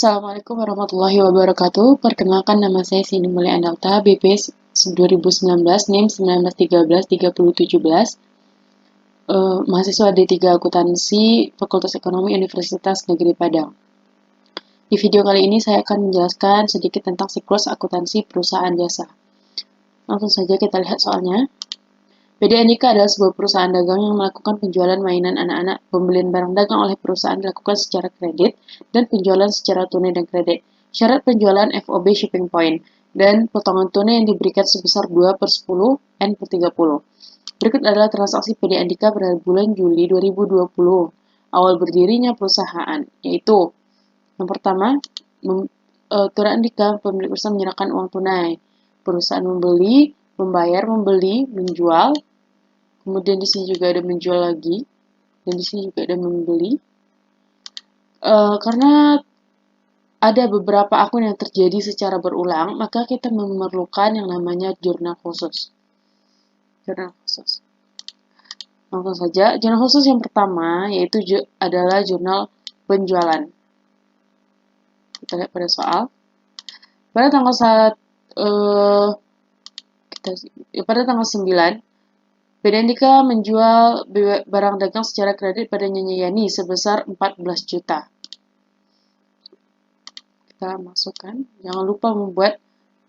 Assalamualaikum warahmatullahi wabarakatuh. Perkenalkan, nama saya Sini Mulia Andalta, BP 2019, NIM 1913-3017, mahasiswa D3 Akuntansi, Fakultas Ekonomi Universitas Negeri Padang. Di video kali ini saya akan menjelaskan sedikit tentang siklus akuntansi perusahaan jasa. Langsung saja kita lihat soalnya. PD Andika adalah sebuah perusahaan dagang yang melakukan penjualan mainan anak-anak. Pembelian barang dagang oleh perusahaan dilakukan secara kredit dan penjualan secara tunai dan kredit. Syarat penjualan FOB shipping point dan potongan tunai yang diberikan sebesar 2/10 N/30. Berikut adalah transaksi PD Andika pada bulan Juli 2020, awal berdirinya perusahaan, yaitu yang pertama, Tura Andika, pemilik perusahaan menyerahkan uang tunai. Perusahaan membeli, membayar, membeli, menjual. Kemudian di sini juga ada menjual lagi, dan di sini juga ada membeli. Karena ada beberapa akun yang terjadi secara berulang, maka kita memerlukan yang namanya jurnal khusus. Jurnal khusus. Langsung saja, jurnal khusus yang pertama yaitu adalah jurnal penjualan. Kita lihat pada soal. Pada tanggal pada tanggal 9, PD Andika menjual barang dagang secara kredit pada Nyonya Yani sebesar 14 juta. Kita masukkan, jangan lupa membuat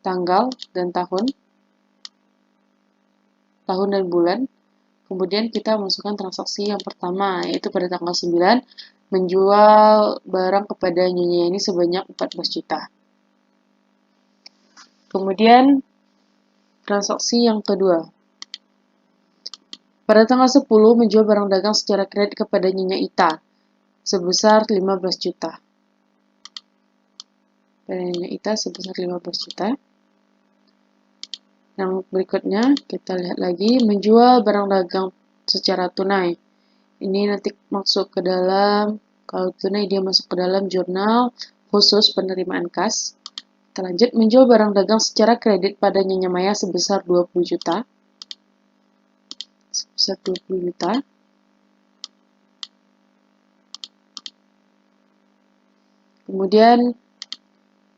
tanggal dan tahun dan bulan. Kemudian kita masukkan transaksi yang pertama, yaitu pada tanggal 9, menjual barang kepada Nyonya Yani sebanyak 14 juta. Kemudian transaksi yang kedua, pada tanggal 10 menjual barang dagang secara kredit kepada Nyonya Ita sebesar 15 juta. Pada Nyonya Ita sebesar 15 juta. Yang berikutnya kita lihat lagi, menjual barang dagang secara tunai. Ini nanti masuk ke dalam, kalau tunai dia masuk ke dalam jurnal khusus penerimaan kas. Kita lanjut, menjual barang dagang secara kredit pada Nyonya Maya sebesar 20 juta. Sebesar 20 juta. Kemudian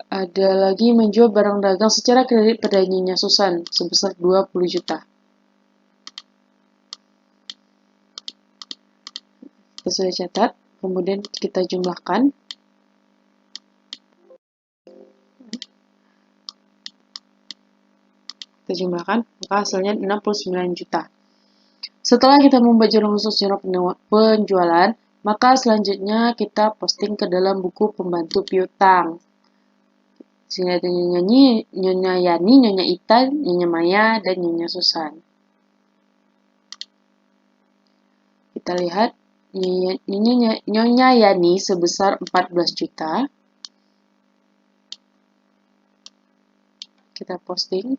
ada lagi menjual barang dagang secara kredit pada Nyonya Susan sebesar 20 juta. Kita sudah catat, kemudian kita jumlahkan. Maka hasilnya 69 juta. Setelah kita membuat jurnal khusus jurnal penjualan, maka selanjutnya kita posting ke dalam buku pembantu piutang. Sini ada Nyonya Yani, Nyonya Ita, Nyonya Maya, dan Nyonya Susan. Kita lihat, Nyonya Yani sebesar 14 juta. Kita posting.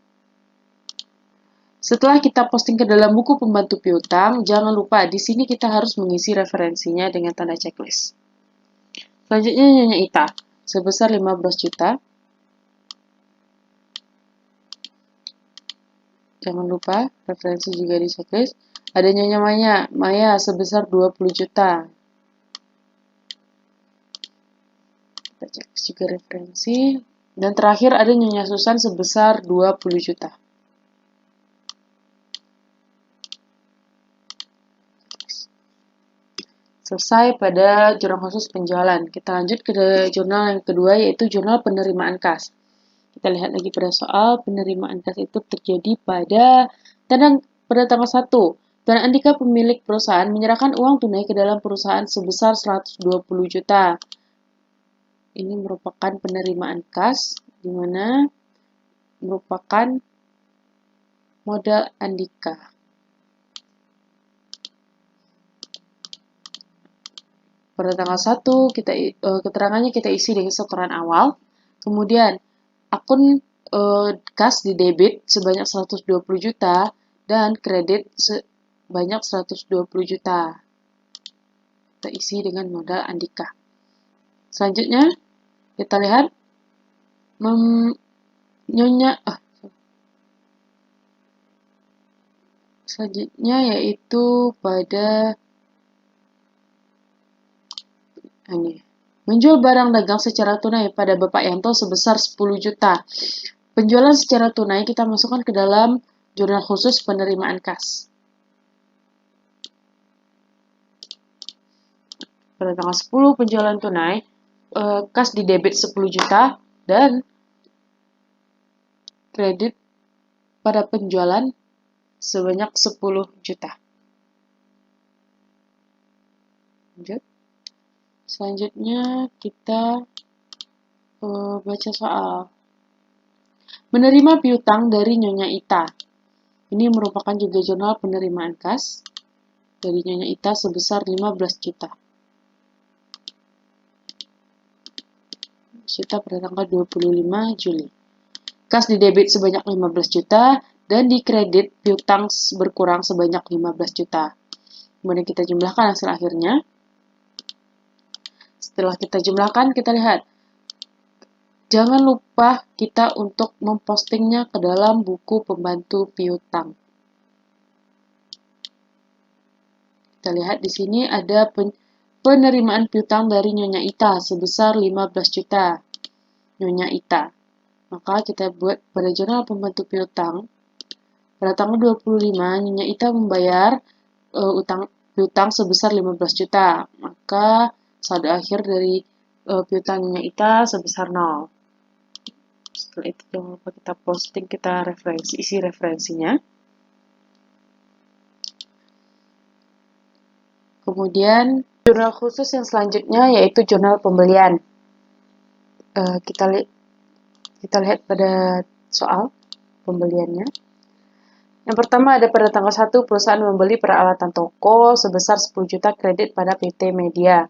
Setelah kita posting ke dalam buku pembantu piutang, jangan lupa di sini kita harus mengisi referensinya dengan tanda checklist. Selanjutnya Nyonya Ita sebesar 15 juta. Jangan lupa referensi juga di checklist. Ada Nyonya Maya sebesar 20 juta. Kita checklist juga referensi. Dan terakhir ada Nyonya Susan sebesar 20 juta. Selesai pada jurnal khusus penjualan. Kita lanjut ke jurnal yang kedua, yaitu jurnal penerimaan kas. Kita lihat lagi pada soal, penerimaan kas itu terjadi pada tanggal 1. Tuan Andika, pemilik perusahaan, menyerahkan uang tunai ke dalam perusahaan sebesar 120 juta. Ini merupakan penerimaan kas, di mana merupakan modal Andika. Pada tanggal 1, keterangannya kita isi dengan setoran awal. Kemudian, akun kas di debit sebanyak 120 juta dan kredit sebanyak 120 juta. Kita isi dengan modal Andika. Selanjutnya, kita lihat selanjutnya yaitu pada Menjual barang dagang secara tunai pada Bapak Yanto sebesar 10 juta. Penjualan secara tunai kita masukkan ke dalam jurnal khusus penerimaan kas. Pada tanggal 10 penjualan tunai, kas di debit 10 juta dan kredit pada penjualan sebanyak 10 juta. Lanjut. Selanjutnya kita baca soal. Menerima piutang dari Nyonya Ita. Ini merupakan juga jurnal penerimaan kas dari Nyonya Ita sebesar 15 juta. Juta pada tanggal 25 Juli. Kas di debit sebanyak 15 juta dan di kredit piutang berkurang sebanyak 15 juta. Kemudian kita jumlahkan hasil akhirnya. Setelah kita jumlahkan, kita lihat. Jangan lupa kita untuk mempostingnya ke dalam buku pembantu piutang. Kita lihat di sini ada penerimaan piutang dari Nyonya Ita sebesar 15 juta. Nyonya Ita. Maka kita buat pada jurnal pembantu piutang. Pada tanggal 25, Nyonya Ita membayar piutang sebesar 15 juta. Maka saldo akhir dari piutang Nyonya Ita sebesar 0. Setelah itu jangan lupa kita posting, kita isi referensinya. Kemudian jurnal khusus yang selanjutnya yaitu jurnal pembelian. Kita lihat pada soal pembeliannya. Yang pertama ada pada tanggal 1 perusahaan membeli peralatan toko sebesar 10 juta kredit pada PT Media.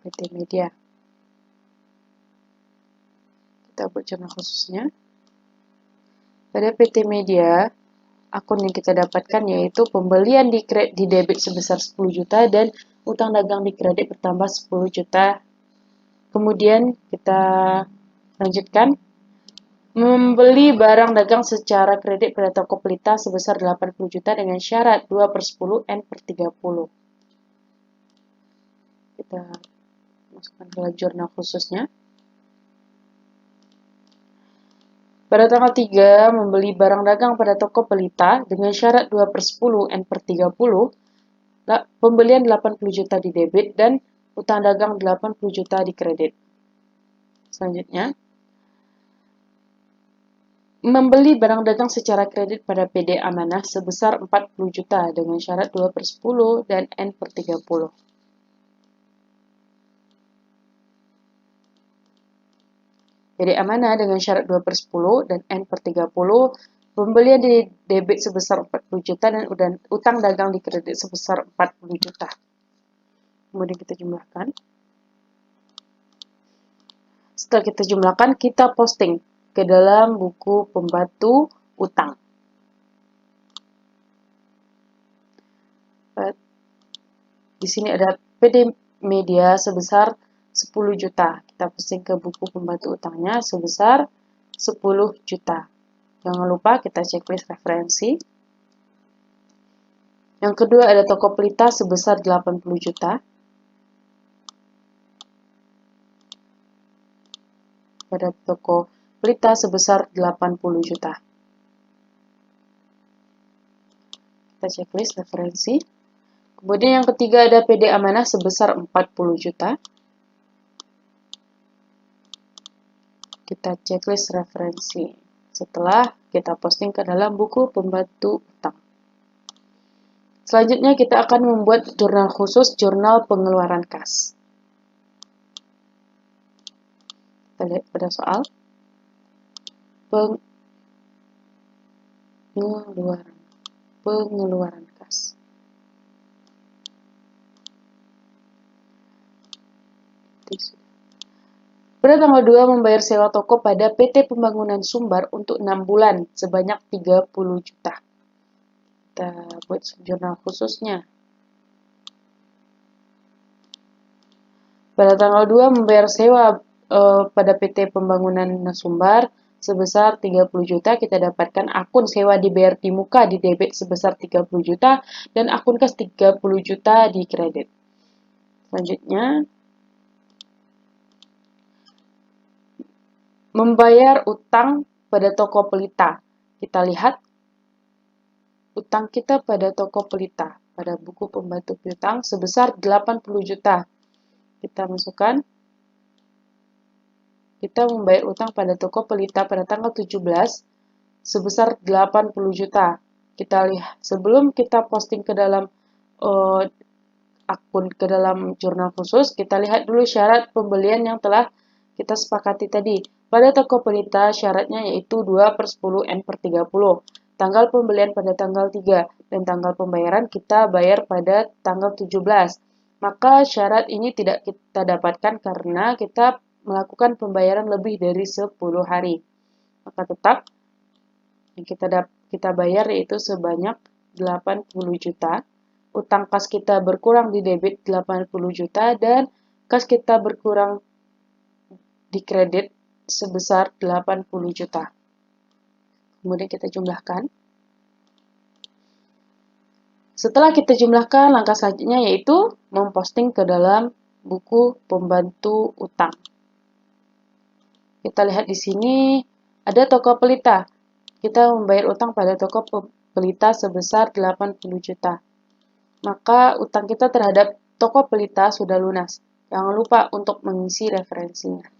PT Media. Kita buat jurnal khususnya. Pada PT Media, akun yang kita dapatkan yaitu pembelian di debit sebesar 10 juta dan utang dagang di kredit bertambah 10 juta. Kemudian kita lanjutkan. Membeli barang dagang secara kredit pada toko pelita sebesar 80 juta dengan syarat 2/10 N/30. Kita masukkan ke jurnal khususnya. Pada tanggal 3, membeli barang dagang pada toko pelita dengan syarat 2/10 N/30, pembelian 80 juta di debit dan utang dagang 80 juta di kredit. Selanjutnya, membeli barang dagang secara kredit pada PD Amanah sebesar 40 juta dengan syarat 2/10 dan N/30. PD Amanah dengan syarat 2/10 dan N/30, pembelian di debit sebesar 40 juta dan utang dagang di kredit sebesar 40 juta. Kemudian kita jumlahkan. Setelah kita jumlahkan, kita posting ke dalam buku pembantu utang. Di sini ada PD Media sebesar 10 juta. Kita posting ke buku pembantu utangnya sebesar 10 juta. Jangan lupa kita checklist referensi. Yang kedua ada toko pelita sebesar 80 juta. Pada toko pelita sebesar 80 juta. Kita checklist referensi. Kemudian yang ketiga ada PD Amanah sebesar 40 juta. Kita checklist referensi. Setelah kita posting ke dalam buku pembantu utang. Selanjutnya kita akan membuat jurnal khusus, jurnal pengeluaran kas. Kita lihat pada soal. Pengeluaran kas. Pada tanggal 2 membayar sewa toko pada PT Pembangunan Sumbar untuk 6 bulan sebanyak 30 juta. Kita buat jurnal khususnya. Pada tanggal 2 membayar sewa pada PT Pembangunan Sumbar sebesar 30 juta, kita dapatkan akun sewa dibayar di muka di debit sebesar 30 juta dan akun kas 30 juta di kredit. Selanjutnya, membayar utang pada toko pelita. Kita lihat utang kita pada toko pelita pada buku pembantu piutang sebesar 80 juta. Kita masukkan, kita membayar utang pada toko pelita pada tanggal 17 sebesar 80 juta. Kita lihat, sebelum kita posting ke dalam akun, ke dalam jurnal khusus, kita lihat dulu syarat pembelian yang telah kita sepakati tadi. Pada toko pelita syaratnya yaitu 2/10 N/30. Tanggal pembelian pada tanggal 3 dan tanggal pembayaran kita bayar pada tanggal 17. Maka syarat ini tidak kita dapatkan karena kita melakukan pembayaran lebih dari 10 hari. Maka tetap yang kita bayar yaitu sebanyak 80 juta. Utang kas kita berkurang di debit 80 juta dan kas kita berkurang di kredit sebesar 80 juta. Kemudian kita jumlahkan. Setelah kita jumlahkan, langkah selanjutnya yaitu memposting ke dalam buku pembantu utang. Kita lihat di sini ada toko pelita. Kita membayar utang pada toko pelita sebesar 80 juta. Maka utang kita terhadap toko pelita sudah lunas. Jangan lupa untuk mengisi referensinya.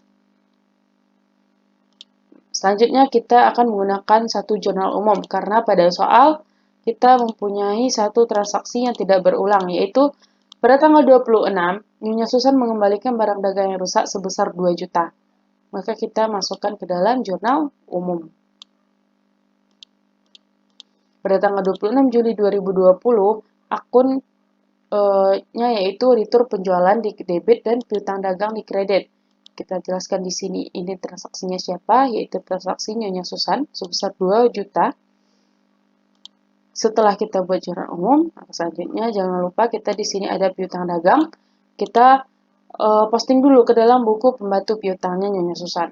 Selanjutnya kita akan menggunakan satu jurnal umum karena pada soal kita mempunyai satu transaksi yang tidak berulang, yaitu pada tanggal 26, Nyonya Susan mengembalikan barang dagang yang rusak sebesar 2 juta. Maka kita masukkan ke dalam jurnal umum. Pada tanggal 26 Juli 2020, akunnya yaitu retur penjualan di debit dan piutang dagang di kredit. Kita jelaskan di sini ini transaksinya siapa, yaitu transaksi Nyonya Susan sebesar 2 juta. Setelah kita buat jurnal umum, selanjutnya jangan lupa kita di sini ada piutang dagang. Kita posting dulu ke dalam buku pembantu piutangnya Nyonya Susan.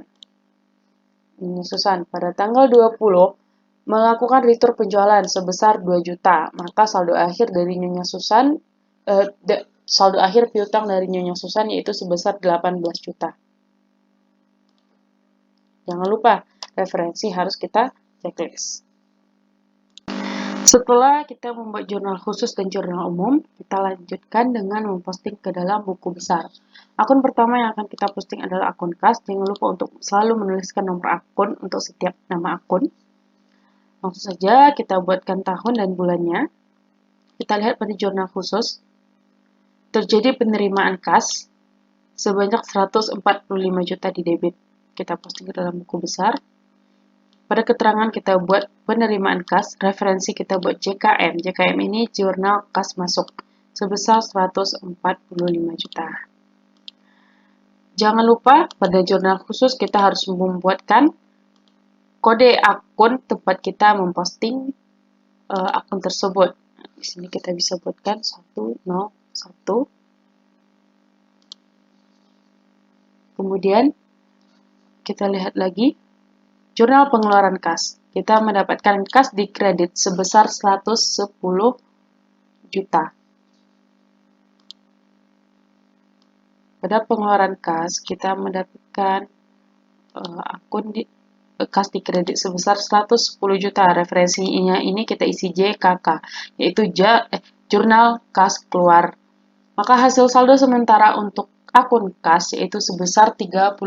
Nyonya Susan pada tanggal 20 melakukan retur penjualan sebesar 2 juta. Maka saldo akhir dari Nyonya Susan saldo akhir piutang dari Nyonya Susan yaitu sebesar 18 juta. Jangan lupa, referensi harus kita checklist. Setelah kita membuat jurnal khusus dan jurnal umum, kita lanjutkan dengan memposting ke dalam buku besar. Akun pertama yang akan kita posting adalah akun kas. Jangan lupa untuk selalu menuliskan nomor akun untuk setiap nama akun. Langsung saja kita buatkan tahun dan bulannya. Kita lihat pada jurnal khusus, terjadi penerimaan kas sebanyak 145 juta di debit. Kita posting ke dalam buku besar. Pada keterangan kita buat penerimaan kas, referensi kita buat JKM. JKM ini jurnal kas masuk sebesar 145 juta. Jangan lupa pada jurnal khusus kita harus membuatkan kode akun tempat kita memposting akun tersebut. Di sini kita bisa buatkan 101. Kemudian kita lihat lagi jurnal pengeluaran kas. Kita mendapatkan kas di kredit sebesar 110 juta. Pada pengeluaran kas, kita mendapatkan akun kas di kredit sebesar 110 juta. Referensinya ini kita isi JKK, yaitu jurnal kas keluar. Maka hasil saldo sementara untuk akun kas yaitu sebesar 35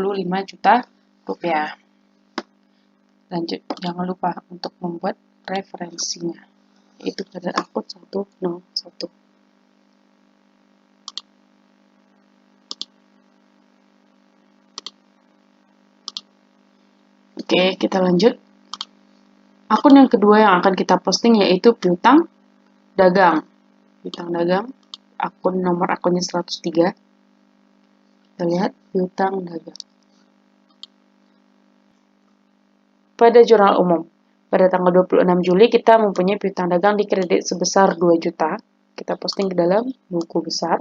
juta rupiah. Lanjut, jangan lupa untuk membuat referensinya, yaitu pada akun 101. Oke, kita lanjut. Akun yang kedua yang akan kita posting yaitu piutang dagang. Piutang dagang, akun nomor akunnya 103. Kita lihat piutang dagang. Pada jurnal umum, pada tanggal 26 Juli kita mempunyai piutang dagang di kredit sebesar 2 juta. Kita posting ke dalam buku besar.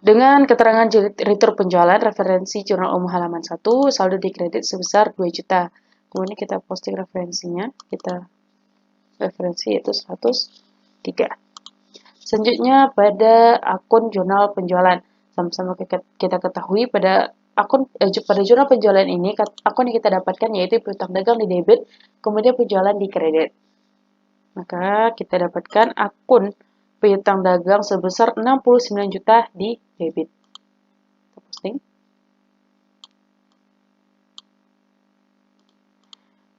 Dengan keterangan retur penjualan, referensi jurnal umum halaman 1, saldo di kredit sebesar 2 juta. Kemudian kita posting referensinya, referensi yaitu 103. Selanjutnya pada akun jurnal penjualan. Sama-sama kita ketahui pada pada jurnal penjualan ini akun yang kita dapatkan yaitu piutang dagang di debit, kemudian penjualan di kredit. Maka kita dapatkan akun piutang dagang sebesar 69 juta di debit. Kita posting.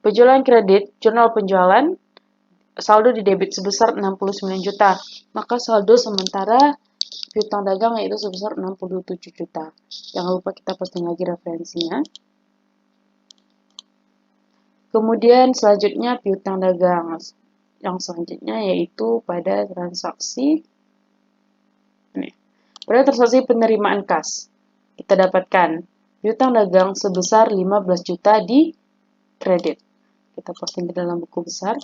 Penjualan kredit, jurnal penjualan, saldo di debit sebesar 69 juta. Maka saldo sementara piutang dagang yaitu sebesar 67 juta. Jangan lupa kita posting lagi referensinya. Kemudian selanjutnya piutang dagang. Yang selanjutnya yaitu pada transaksi penerimaan kas. Kita dapatkan piutang dagang sebesar 15 juta di kredit. Kita posting ke dalam buku besar.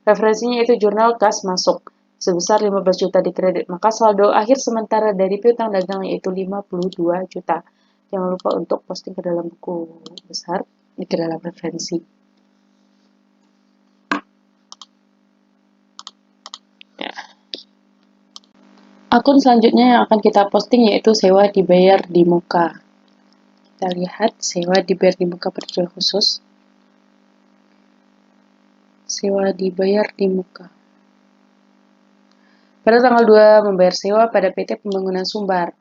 Referensinya itu jurnal kas masuk sebesar 15 juta di kredit. Maka saldo akhir sementara dari piutang dagang yaitu 52 juta. Jangan lupa untuk posting ke dalam buku besar, ke dalam referensi. Ya. Akun selanjutnya yang akan kita posting yaitu sewa dibayar di muka. Kita lihat sewa dibayar di muka pada khusus. Sewa dibayar di muka. Pada tanggal 2 membayar sewa pada PT Pembangunan Sumbar.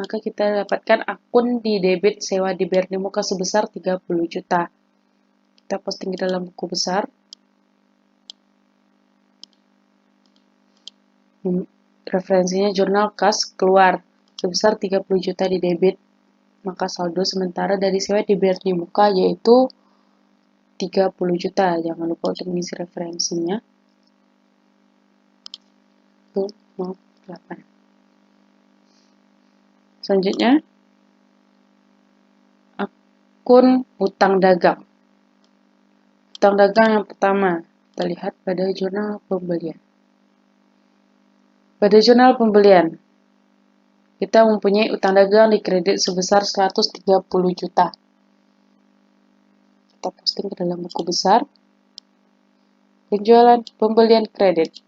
Maka kita dapatkan akun di debit sewa dibayar di muka sebesar 30 juta. Kita posting di dalam buku besar. Referensinya jurnal kas keluar sebesar 30 juta di debit. Maka saldo sementara dari sewa dibayar di muka yaitu 30 juta. Jangan lupa untuk mengisi referensinya. 08. Selanjutnya, akun utang dagang. Utang dagang yang pertama, kita lihat pada jurnal pembelian. Pada jurnal pembelian, kita mempunyai utang dagang di kredit sebesar 130 juta. Kita posting ke dalam buku besar. Penjualan pembelian kredit.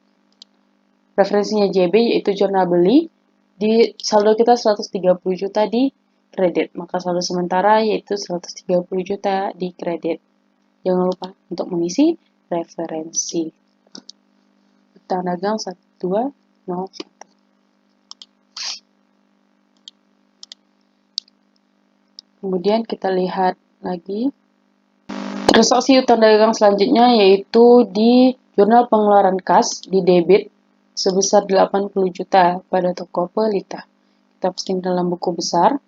Referensinya JB yaitu jurnal beli. Di saldo kita 130 juta di kredit. Maka saldo sementara yaitu 130 juta di kredit. Jangan lupa untuk mengisi referensi. Utang dagang 1201. Kemudian kita lihat lagi transaksi utang dagang selanjutnya yaitu di jurnal pengeluaran kas di debit sebesar 80 juta pada toko Pelita. Kita posting dalam buku besar.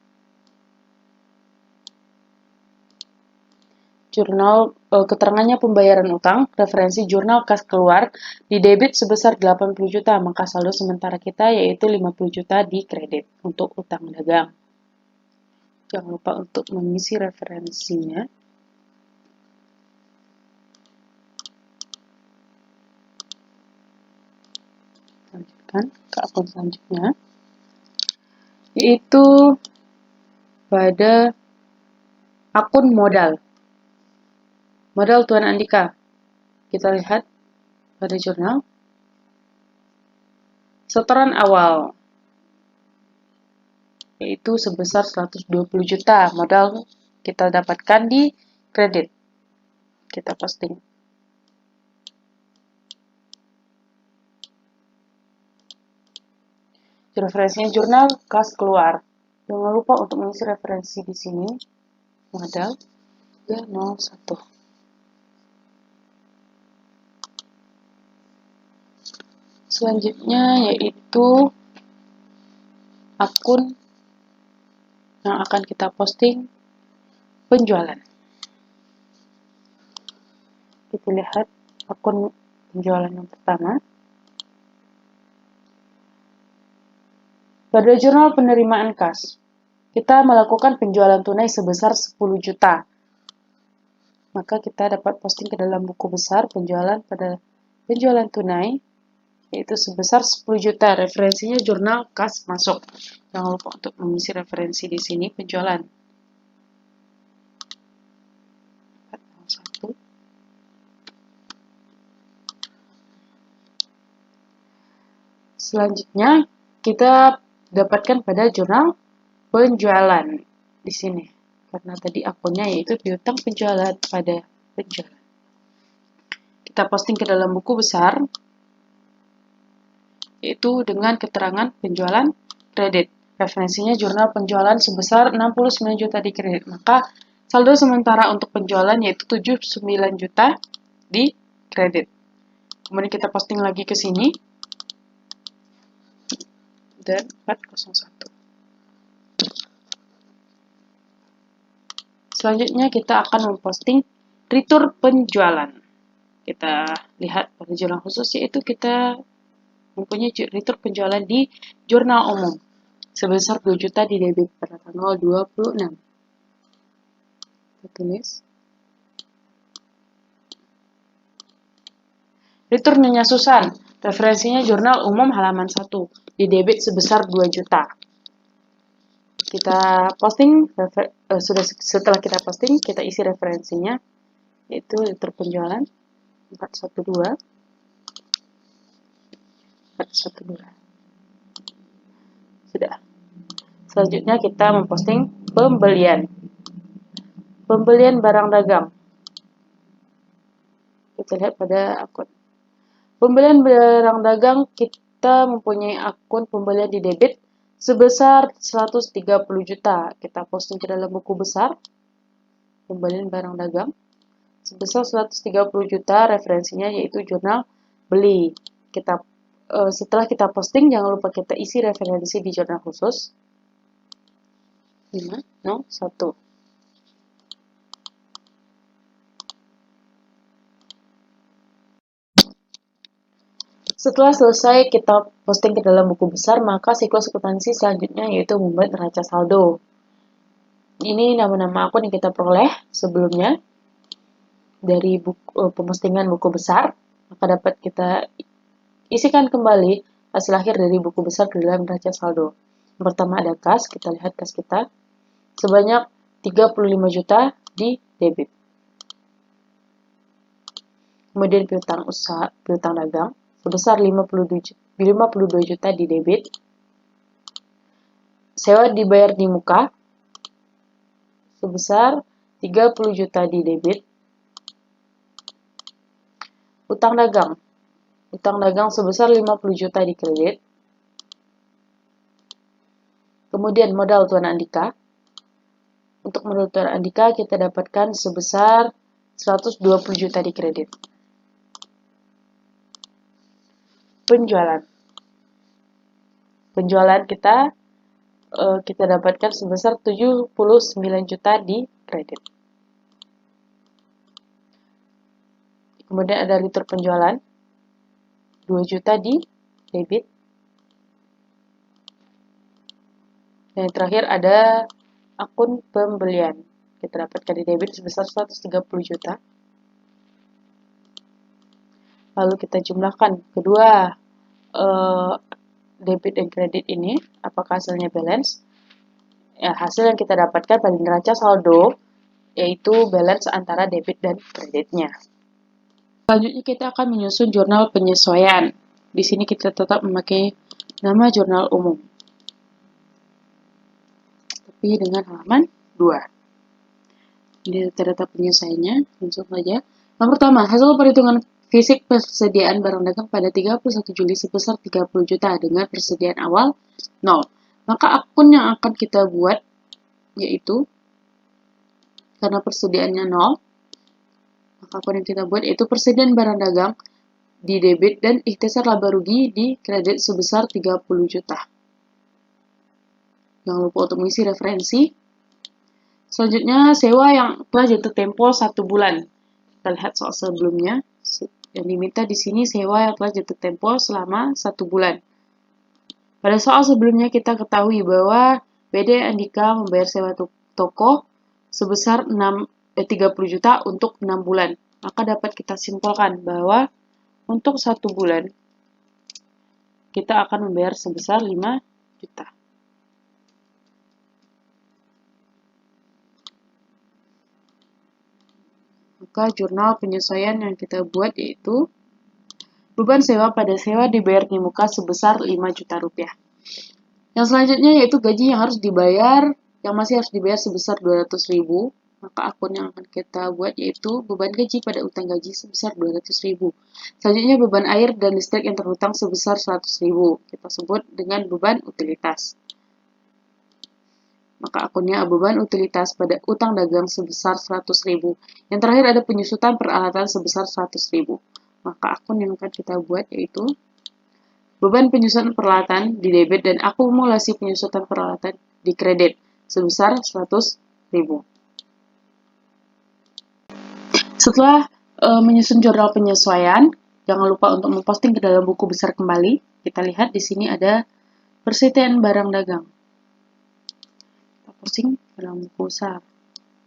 Jurnal keterangannya pembayaran utang, referensi jurnal kas keluar di debit sebesar 80 juta, maka saldo sementara kita yaitu 50 juta di kredit untuk utang dagang. Jangan lupa untuk mengisi referensinya. Lanjutkan ke akun selanjutnya, yaitu pada akun modal. Modal Tuan Andika. Kita lihat pada jurnal. Setoran awal yaitu sebesar 120 juta modal kita dapatkan di kredit. Kita posting. Referensinya jurnal kas keluar. Jangan lupa untuk mengisi referensi di sini. Modal 301. Selanjutnya yaitu akun yang akan kita posting penjualan. Kita lihat akun penjualan yang pertama. Pada jurnal penerimaan kas, kita melakukan penjualan tunai sebesar 10 juta. Maka kita dapat posting ke dalam buku besar penjualan pada penjualan tunai yaitu sebesar 10 juta. Referensinya jurnal kas masuk. Jangan lupa untuk mengisi referensi di sini penjualan. 401. Selanjutnya kita dapatkan pada jurnal penjualan di sini. Karena tadi akunnya yaitu piutang penjualan pada penjualan. Kita posting ke dalam buku besar, yaitu dengan keterangan penjualan kredit. Referensinya jurnal penjualan sebesar 69 juta di kredit. Maka saldo sementara untuk penjualan yaitu 79 juta di kredit. Kemudian kita posting lagi ke sini. Dan 401. Selanjutnya kita akan memposting retur penjualan. Kita lihat pada jurnal khusus yaitu kita mempunyai retur penjualan di jurnal umum sebesar 2 juta di debit pada tanggal 26. Kita tulis. Retur Nyonya Susan, referensinya jurnal umum halaman 1, di debit sebesar 2 juta. Kita posting, setelah kita posting, kita isi referensinya, yaitu retur penjualan 412. Sudah. Selanjutnya kita memposting pembelian barang dagang. Kita lihat pada akun pembelian barang dagang, kita mempunyai akun pembelian di debit sebesar 130 juta. Kita posting ke dalam buku besar pembelian barang dagang sebesar 130 juta, referensinya yaitu jurnal beli. Setelah kita posting, jangan lupa kita isi referensi di jurnal khusus 501. Setelah selesai kita posting ke dalam buku besar, maka siklus akuntansi selanjutnya yaitu membuat neraca saldo. Ini nama-nama akun yang kita peroleh sebelumnya dari pempostingan buku besar, maka dapat kita isikan kembali hasil akhir dari buku besar ke dalam neraca saldo. Yang pertama ada kas, kita lihat kas kita sebanyak 35 juta di debit. Kemudian piutang usaha, piutang dagang sebesar 52 juta di debit. Sewa dibayar di muka sebesar 30 juta di debit. Utang dagang sebesar 50 juta di kredit. Kemudian modal Tuan Andika. Untuk modal Tuan Andika kita dapatkan sebesar 120 juta di kredit. Penjualan kita dapatkan sebesar 79 juta di kredit. Kemudian ada retur penjualan 2 juta di debit. Dan yang terakhir ada akun pembelian. Kita dapatkan di debit sebesar 130 juta. Lalu kita jumlahkan kedua debit dan kredit ini, apakah hasilnya balance? Ya, hasil yang kita dapatkan pada neraca saldo yaitu balance antara debit dan kreditnya. Selanjutnya kita akan menyusun jurnal penyesuaian. Di sini kita tetap memakai nama jurnal umum, tapi dengan halaman 2. Ini data penyesuaiannya, langsung saja. Yang pertama, hasil perhitungan fisik persediaan barang dagang pada 31 Juli sebesar 30 juta dengan persediaan awal 0. Maka akun yang akan kita buat yaitu, karena persediaannya 0, maka akun yang kita buat yaitu persediaan barang dagang di debit dan ikhtisar laba rugi di kredit sebesar 30 juta. Jangan lupa untuk mengisi referensi. Selanjutnya, sewa yang telah jatuh tempo 1 bulan. Kita lihat soal sebelumnya. Yang diminta di sini sewa yang telah jatuh tempo selama 1 bulan. Pada soal sebelumnya kita ketahui bahwa BD Andika membayar sewa toko sebesar 30 juta untuk 6 bulan. Maka dapat kita simpulkan bahwa untuk 1 bulan kita akan membayar sebesar 5 juta. Maka jurnal penyesuaian yang kita buat yaitu beban sewa pada sewa dibayar di muka sebesar 5 juta rupiah. Yang selanjutnya yaitu gaji yang harus dibayar, yang masih harus dibayar sebesar 200.000. Maka akun yang akan kita buat yaitu beban gaji pada utang gaji sebesar 200.000. Selanjutnya beban air dan listrik yang terhutang sebesar 100.000. Kita sebut dengan beban utilitas. Maka akunnya beban utilitas pada utang dagang sebesar 100.000. Yang terakhir ada penyusutan peralatan sebesar 100.000. Maka akun yang akan kita buat yaitu beban penyusutan peralatan di debit dan akumulasi penyusutan peralatan di kredit sebesar 100.000. Setelah menyusun jurnal penyesuaian, jangan lupa untuk memposting ke dalam buku besar kembali. Kita lihat di sini ada persediaan barang dagang. Kita posting ke dalam buku besar.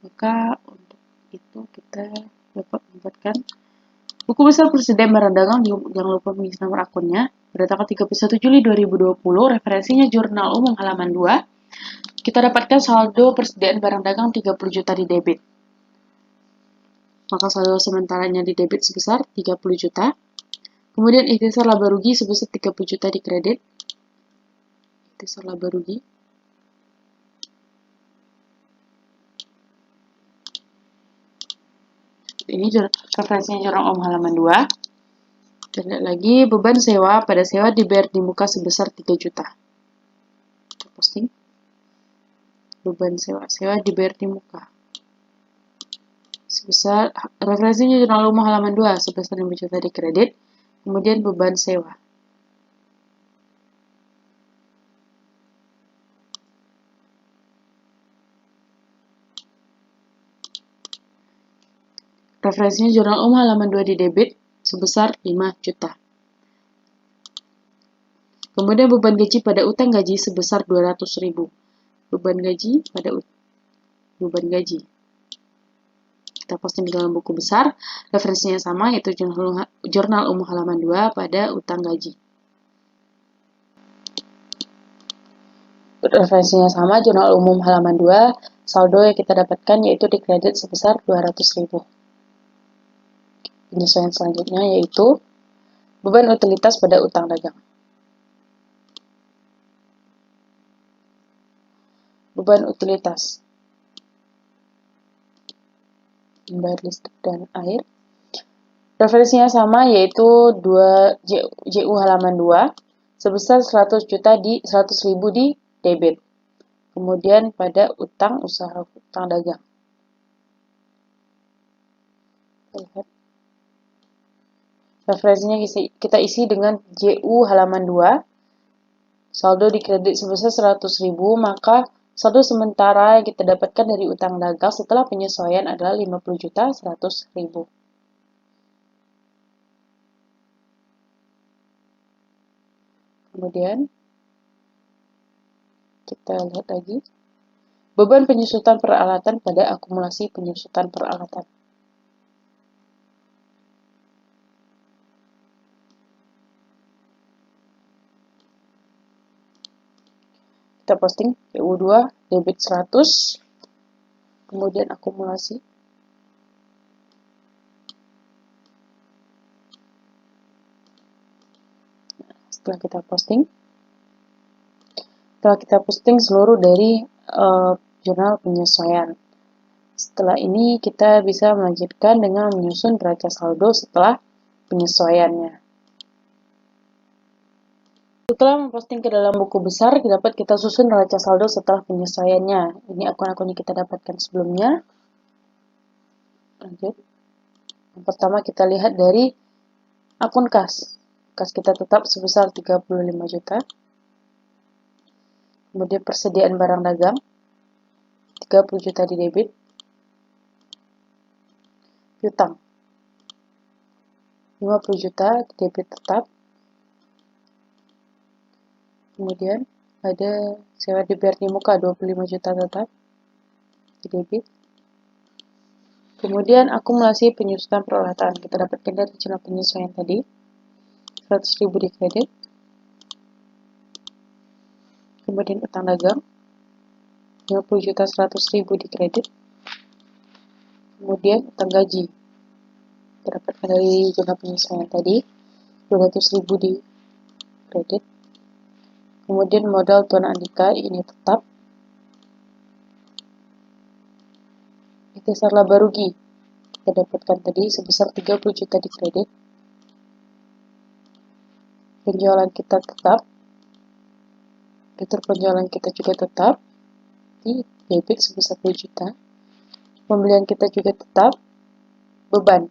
Maka untuk itu kita dapat membuatkan buku besar persediaan barang dagang. Jangan lupa mengisi nomor akunnya. Pada tanggal 31 Juli 2020, referensinya jurnal umum halaman 2. Kita dapatkan saldo persediaan barang dagang 30 juta di debit. Maka saldo sementaranya di debit sebesar 30 juta. Kemudian ikhtisar laba rugi sebesar 30 juta di kredit. Ikhtisar laba rugi. Ini referensinya jurnal umum halaman 2. Dan lihat lagi beban sewa pada sewa dibayar di muka sebesar 3 juta. Kita posting. Beban sewa dibayar di muka. Sebesar referensinya jurnal umum halaman 2 sebesar 5 juta di kredit, kemudian beban sewa. Referensinya jurnal umum halaman 2 di debit sebesar 5 juta. Kemudian beban gaji pada utang gaji sebesar 200.000. Beban gaji pada beban gaji. Kita posting di dalam buku besar, referensinya sama yaitu jurnal umum halaman 2 pada utang gaji. Referensinya sama, jurnal umum halaman 2, saldo yang kita dapatkan yaitu di kredit sebesar 200.000. Penyesuaian selanjutnya yaitu beban utilitas pada utang dagang. Beban utilitas. Bayar listrik dan air. Referensinya sama yaitu 2 JU halaman 2 sebesar 100.000 di debit. Kemudian pada utang usaha utang dagang. Lihat. Referensinya kita isi dengan JU halaman 2. Saldo di kredit sebesar 100.000, maka saldo sementara yang kita dapatkan dari utang dagang setelah penyesuaian adalah 50.100.000. Kemudian kita lihat lagi beban penyusutan peralatan pada akumulasi penyusutan peralatan. Kita posting PU2 debit 100, kemudian akumulasi. Setelah kita posting seluruh dari jurnal penyesuaian. Setelah ini kita bisa melanjutkan dengan menyusun neraca saldo setelah penyesuaiannya. Setelah memposting ke dalam buku besar, dapat kita susun neraca saldo setelah penyesuaiannya. Ini akun-akun yang kita dapatkan sebelumnya. Lanjut. Yang pertama kita lihat dari akun kas. Kas kita tetap sebesar 35 juta. Kemudian persediaan barang dagang 30 juta di debit. Piutang 50 juta di debit tetap. Kemudian ada sewa dibayar di muka 25 juta tetap di debit. Kemudian akumulasi penyusutan peralatan kita dapatkan dari jurnal penyesuaian tadi 100.000 di kredit. Kemudian utang dagang 50.100.000 di kredit. Kemudian utang gaji kita dapatkan dari jurnal penyesuaian tadi 200.000 di kredit. Kemudian modal Tuan Andika ini tetap. Ikhtisar laba rugi kita dapatkan tadi sebesar 30 juta di kredit. Penjualan kita tetap. Retur penjualan kita juga tetap di debit sebesar 2 juta. Pembelian kita juga tetap. Beban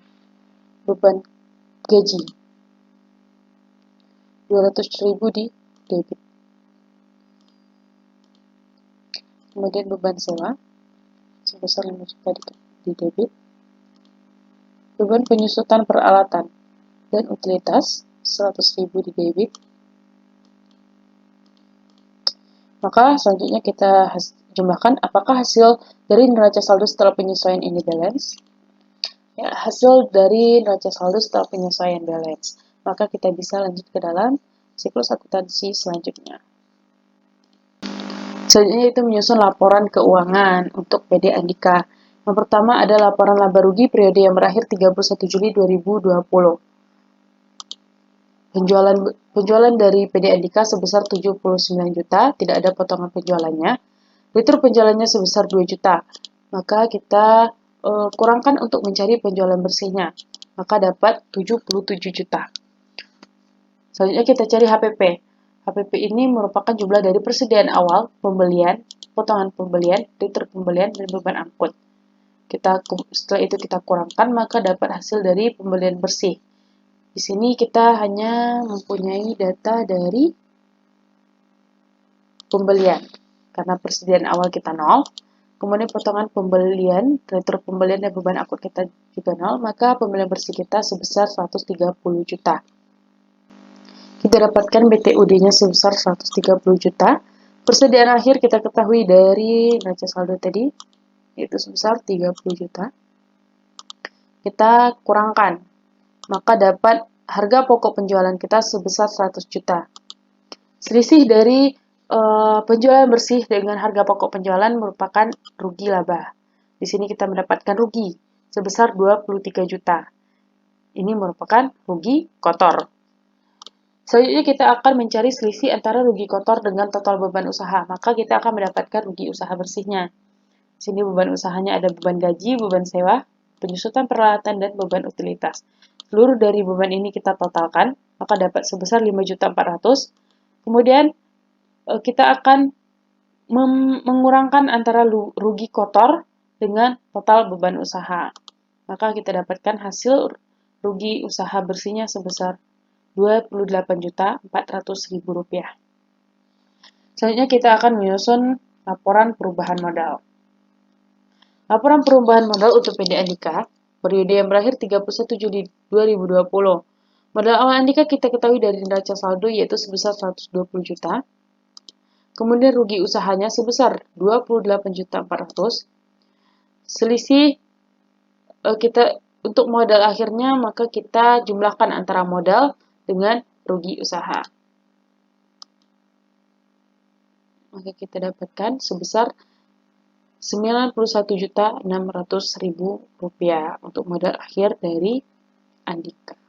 gaji 200.000 di debit. Kemudian beban sewa sebesar 5 juta di debit. Beban penyusutan peralatan dan utilitas 100.000 di debit. Maka selanjutnya kita jumlahkan apakah hasil dari neraca saldo setelah penyesuaian ini balance. Ya, hasil dari neraca saldo setelah penyesuaian balance. Maka kita bisa lanjut ke dalam siklus akuntansi selanjutnya. Selanjutnya itu menyusun laporan keuangan untuk PD Andika. Yang pertama ada laporan laba rugi periode yang berakhir 31 Juli 2020. Penjualan dari PD Andika sebesar 79 juta, tidak ada potongan penjualannya. Retur penjualannya sebesar 2 juta. Maka kita kurangkan untuk mencari penjualan bersihnya. Maka dapat 77 juta. Selanjutnya kita cari HPP. HPP ini merupakan jumlah dari persediaan awal, pembelian, potongan pembelian, retur pembelian, dan beban angkut. Setelah itu kita kurangkan, maka dapat hasil dari pembelian bersih. Di sini kita hanya mempunyai data dari pembelian, karena persediaan awal kita 0, kemudian potongan pembelian, retur pembelian dan beban angkut kita juga 0, maka pembelian bersih kita sebesar 130 juta. Kita dapatkan BTUD-nya sebesar 130 juta. Persediaan akhir kita ketahui dari neraca saldo tadi, yaitu sebesar 30 juta. Kita kurangkan, maka dapat harga pokok penjualan kita sebesar 100 juta. Selisih dari penjualan bersih dengan harga pokok penjualan merupakan rugi laba. Di sini kita mendapatkan rugi sebesar 23 juta. Ini merupakan rugi kotor. Selanjutnya kita akan mencari selisih antara rugi kotor dengan total beban usaha. Maka kita akan mendapatkan rugi usaha bersihnya. Di sini beban usahanya ada beban gaji, beban sewa, penyusutan peralatan, dan beban utilitas. Seluruh dari beban ini kita totalkan, maka dapat sebesar 5.400.000. Kemudian kita akan mengurangkan antara rugi kotor dengan total beban usaha. Maka kita dapatkan hasil rugi usaha bersihnya sebesar Rp28.400.000. Selanjutnya kita akan menyusun laporan perubahan modal. Laporan perubahan modal untuk PD Andika periode yang berakhir 31 Juli 2020. Modal awal Andika kita ketahui dari neraca saldo yaitu sebesar 120 juta. Kemudian rugi usahanya sebesar 28.400.000. Selisih kita untuk modal akhirnya maka kita jumlahkan antara modal dengan rugi usaha. Maka kita dapatkan sebesar Rp91.600.000 untuk modal akhir dari Andika.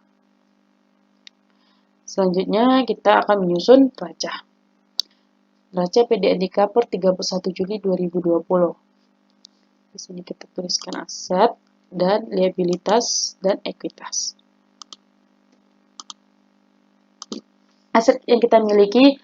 Selanjutnya kita akan menyusun neraca. Neraca PD Andika per 31 Juli 2020. Di sini kita tuliskan aset dan liabilitas dan ekuitas. Aset yang kita miliki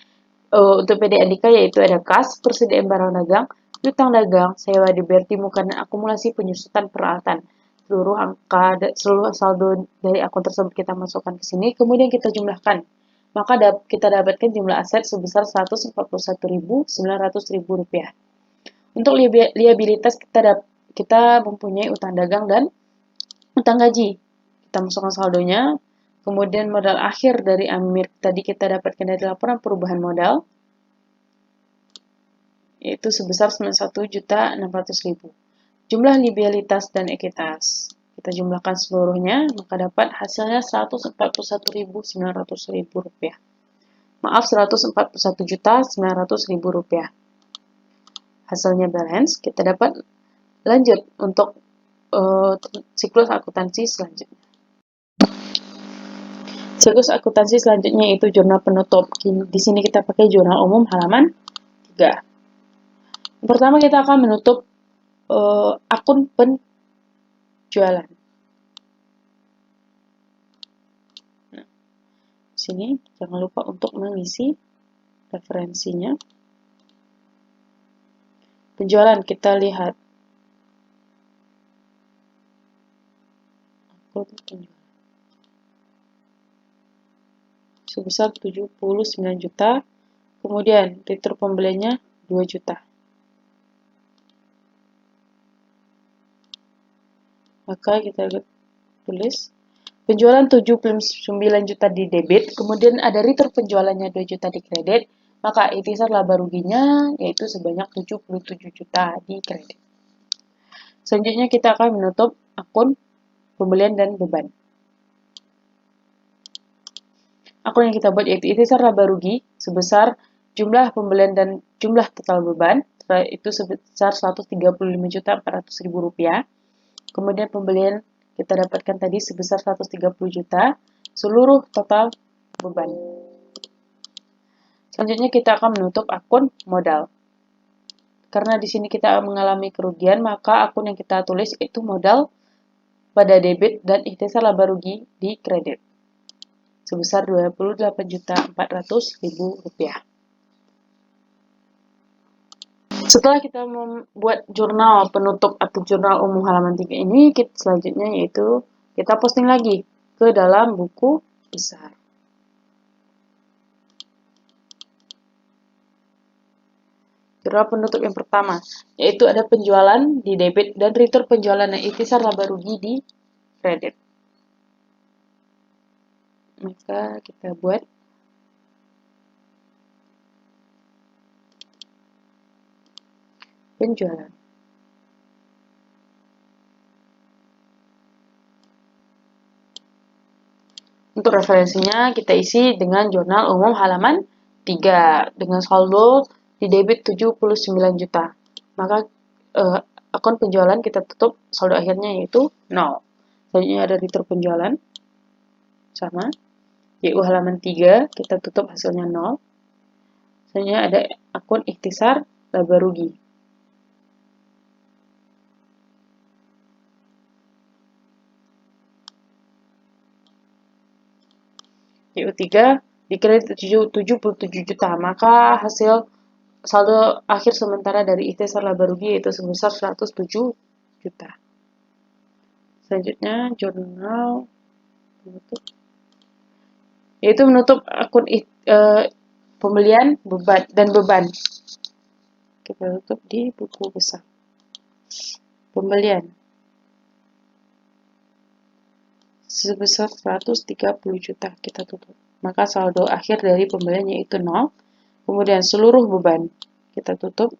untuk PD Andika yaitu ada kas, persediaan barang dagang, piutang dagang, sewa dibayar timukan, dan akumulasi penyusutan peralatan. Seluruh saldo dari akun tersebut kita masukkan ke sini, kemudian kita jumlahkan. Maka kita dapatkan jumlah aset sebesar Rp141.900.000. Untuk liabilitas kita mempunyai utang dagang dan utang gaji. Kita masukkan saldonya. Kemudian modal akhir dari Amir tadi kita dapatkan dari laporan perubahan modal, yaitu sebesar Rp91.600.000. Jumlah liabilitas dan ekuitas kita jumlahkan seluruhnya, maka dapat hasilnya Rp141.900.000. Maaf, Rp141.900.000. Hasilnya balance, kita dapat lanjut untuk siklus akuntansi selanjutnya. Siklus akuntansi selanjutnya yaitu jurnal penutup. Di sini kita pakai jurnal umum halaman 3. Pertama kita akan menutup akun penjualan. Nah, di sini jangan lupa untuk mengisi referensinya. Penjualan kita lihat akun penjualan sebesar 79 juta. Kemudian return pembeliannya 2 juta. Maka kita tulis penjualan 79 juta di debit, kemudian ada return penjualannya 2 juta di kredit, maka ikhtisar laba ruginya yaitu sebanyak 77 juta di kredit. Selanjutnya kita akan menutup akun pembelian dan beban. Akun yang kita buat yaitu ikhtisar laba rugi sebesar jumlah pembelian dan jumlah total beban, itu sebesar 135.400.000 rupiah. Kemudian pembelian kita dapatkan tadi sebesar 130 juta, seluruh total beban. Selanjutnya kita akan menutup akun modal. Karena di sini kita mengalami kerugian, maka akun yang kita tulis itu modal pada debit dan ikhtisar laba rugi di kredit sebesar 28.400.000 rupiah. Setelah kita membuat jurnal penutup atau jurnal umum halaman 3 ini, selanjutnya yaitu kita posting lagi ke dalam buku besar. Jurnal penutup yang pertama, yaitu ada penjualan di debit dan return penjualan dan ikhtisar laba rugi di kredit. Maka kita buat penjualan. Untuk referensinya kita isi dengan jurnal umum halaman 3 dengan saldo di debit 79 juta. Maka akun penjualan kita tutup, saldo akhirnya yaitu 0. Selanjutnya ada return penjualan sama, YU halaman 3 kita tutup hasilnya 0. Selanjutnya ada akun ikhtisar laba rugi. YU3 di kredit 77 juta, maka hasil saldo akhir sementara dari ikhtisar laba rugi yaitu sebesar 107 juta. Selanjutnya jurnal penutup, yaitu menutup akun pembelian beban. Kita tutup di buku besar. Pembelian sebesar 130 juta kita tutup. Maka saldo akhir dari pembelian yaitu 0. Kemudian seluruh beban kita tutup.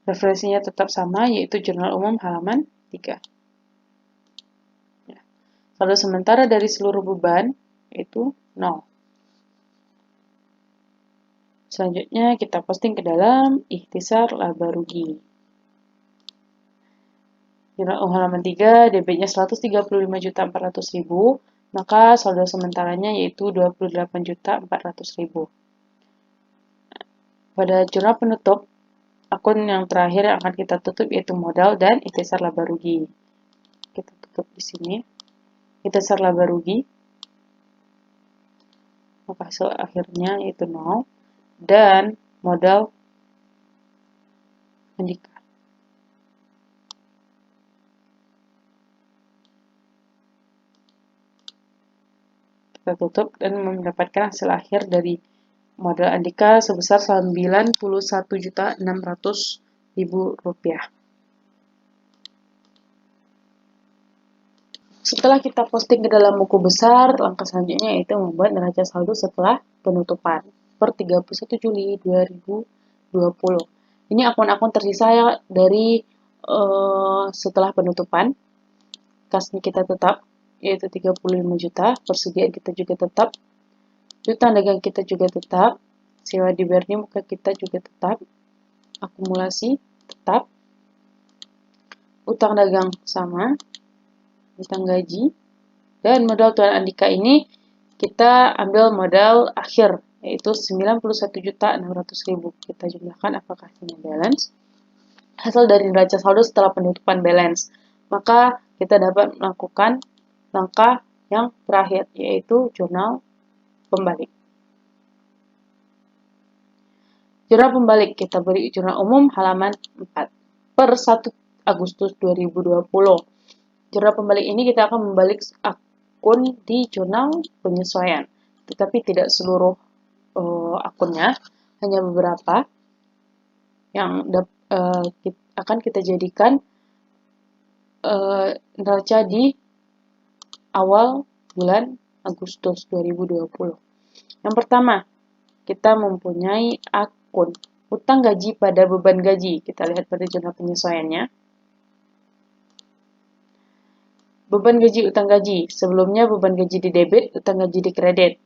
Referensinya tetap sama, yaitu jurnal umum halaman 3. Ya. Saldo sementara dari seluruh beban itu 0. Selanjutnya kita posting ke dalam ikhtisar laba rugi. Jurnal umum halaman 3, debitnya 135.400.000, maka saldo sementaranya yaitu 28.400.000. Pada jurnal penutup, akun yang terakhir yang akan kita tutup yaitu modal dan ikhtisar laba rugi. Kita tutup di sini. Ikhtisar laba rugi. Maka hasil akhirnya yaitu 0 dan modal Andika. Kita tutup dan mendapatkan hasil akhir dari modal Andika sebesar 91.600.000 rupiah. Setelah kita posting ke dalam buku besar, langkah selanjutnya yaitu membuat neraca saldo setelah penutupan per 31 Juli 2020. Ini akun-akun tersisa ya dari setelah penutupan. Kasnya kita tetap yaitu 35 juta, persediaan kita juga tetap, piutang dagang kita juga tetap, sewa di Berni muka kita juga tetap, akumulasi tetap, utang dagang sama, utang gaji, dan modal Tuan Andika ini kita ambil modal akhir, yaitu 91.600.000. Kita jumlahkan apakah ini balance. Hasil dari neraca saldo setelah penutupan balance. Maka kita dapat melakukan langkah yang terakhir, yaitu jurnal pembalik. Jurnal pembalik, kita beri jurnal umum halaman 4. Per 1 Agustus 2020. Jurnal pembalik ini kita akan membalik akun di jurnal penyesuaian. Tetapi tidak seluruh akunnya, hanya beberapa yang akan kita jadikan neraca di awal bulan Agustus 2020. Yang pertama, kita mempunyai akun utang gaji pada beban gaji. Kita lihat pada jurnal penyesuaiannya. Beban gaji, utang gaji. Sebelumnya beban gaji di debit, utang gaji di kredit.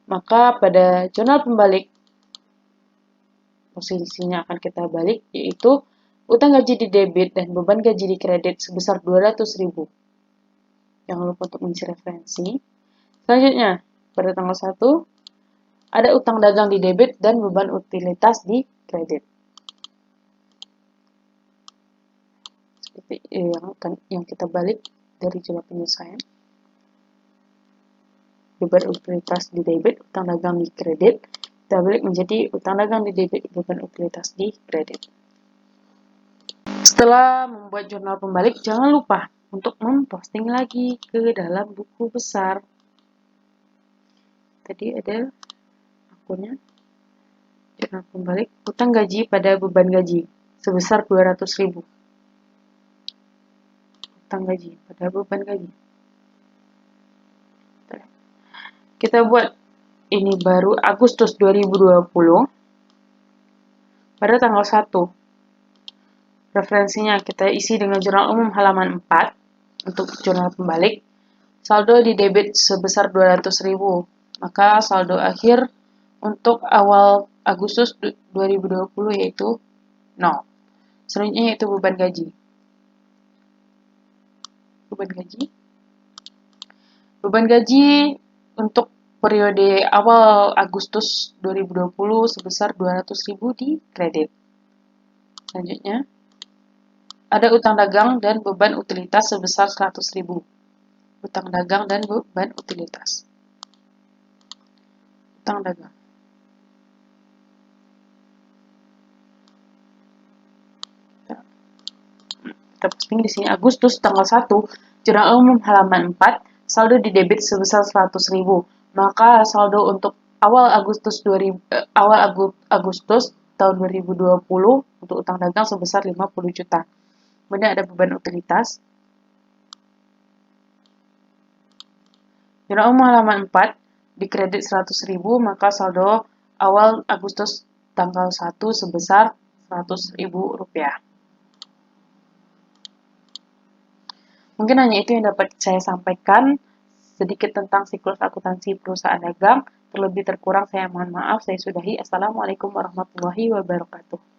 Maka pada jurnal pembalik, posisinya akan kita balik, yaitu utang gaji di debit dan beban gaji di kredit sebesar 200.000. Jangan lupa untuk mengisi referensi. Selanjutnya, pada tanggal 1, ada utang dagang di debit dan beban utilitas di kredit. Seperti yang kita balik dari jurnal penyesuaian. Beban utilitas di debit, utang dagang di kredit, kita balik menjadi utang dagang di debit, beban utilitas di kredit. Setelah membuat jurnal pembalik, jangan lupa untuk memposting lagi ke dalam buku besar. Tadi ada akunnya, jurnal pembalik, utang gaji pada beban gaji sebesar 200.000. Utang gaji pada beban gaji. Kita buat ini baru Agustus 2020 pada tanggal 1. Referensinya kita isi dengan jurnal umum halaman 4 untuk jurnal pembalik. Saldo di debit sebesar 200.000. Maka saldo akhir untuk awal Agustus 2020 yaitu 0. Selanjutnya yaitu beban gaji. Beban gaji untuk periode awal Agustus 2020 sebesar 200.000 di kredit. Selanjutnya, ada utang dagang dan beban utilitas sebesar 100.000. Utang dagang dan beban utilitas. Utang dagang. Kita posting di sini Agustus tanggal 1, jurnal umum halaman 4, saldo di debit sebesar 100.000. Maka saldo untuk awal Agustus tahun 2020 untuk utang dagang sebesar 50 juta. Kemudian ada beban utilitas. Jurnal umum halaman 4, di kredit 100.000, maka saldo awal Agustus tanggal 1 sebesar Rp100.000. Mungkin hanya itu yang dapat saya sampaikan sedikit tentang siklus akuntansi perusahaan dagang. Terlebih terkurang saya mohon maaf. Saya sudahi. Assalamualaikum warahmatullahi wabarakatuh.